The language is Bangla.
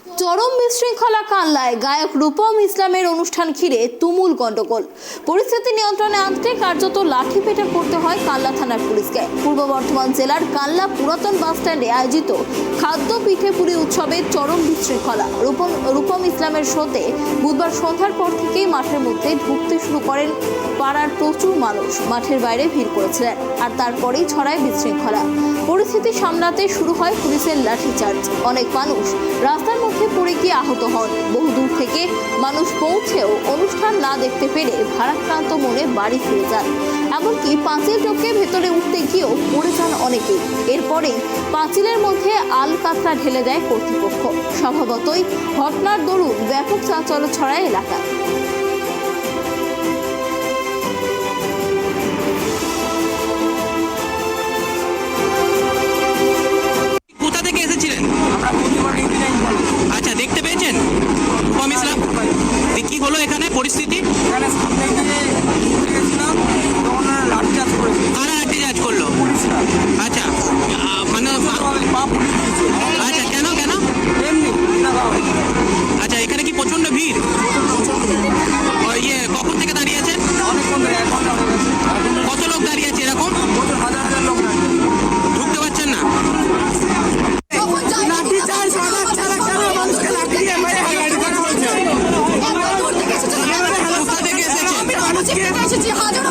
চরম বিশৃঙ্খলা কানলায় গায়ক রূপম ইসলামের অনুষ্ঠান ঘিরে তুমুল গন্ডগোল। পরিস্থিতি নিয়ন্ত্রণে আনতে কার্যত লাঠিপেটা করতে হয় কানলা থানার পুলিশকে। পূর্ব বর্ধমান জেলার কানলা পুরাতন বাসস্ট্যান্ডে আয়োজিত খাদ্য পিঠে পুরি উৎসবে চরম বিশৃঙ্খলা। রূপম ইসলামের শোতে বুধবার সন্ধ্যার পর থেকেই মাঠের মধ্যে ঢুকতে শুরু করেন পাড়ার প্রচুর মানুষ। মাঠের বাইরে ভিড় করেছিলেন, আর তারপরেই ছড়ায় বিশৃঙ্খলা। পরিস্থিতি সামলাতে শুরু হয় পুলিশের লাঠিচার্জ। অনেক মানুষ রাস্তার মধ্যে পড়ে গিয়ে আহত হন। বহু দূর থেকে মানুষ পৌঁছেও অনুষ্ঠান না দেখতে পেরে ভারাক্রান্ত মনে বাড়ি ফিরে যান। এমনকি পাঁচিল টপকে ভেতরে উঠতে গিয়েও পড়ে যান অনেকেই। এরপরেই পাঁচিলের মধ্যে আলকাতরা ঢেলে দেয় কর্তৃপক্ষ। স্বভাবতই ঘটনার দরুন ব্যাপক চাঞ্চল্য ছড়ায় এলাকায়। আচ্ছা, দেখতে পেয়েছেন রূপম ইসলাম? কি হলো এখানে পরিস্থিতি? এখানে সামনে গিয়ে গেছিলাম তখন লাঠিচার্জ করেছে। কারা লাঠিচার্জ করলো? পুলিশরা। আচ্ছা, মানে পা পুলিশ দিয়েছে। আচ্ছা, কেন কেন? এমনি আচ্ছা, এখানে কি প্রচন্ড ভিড়? কখন থেকে দাঁড়িয়ে আছেন? অনেকক্ষণ ধরে 1 ঘন্টা হয়ে গেছে। কত লোক দাঁড়িয়ে আছে এরকম? প্রচুর হাজার হাজার লোক দাঁড়িয়ে আছে। ঢুকতে পারছেন না? লাঠিচার্জ ছাড়া কেন মানুষকে লাঠি দিয়ে মেরে গাড়ি করা হয়েছে? কোথা থেকে এসেছেন? হাজারো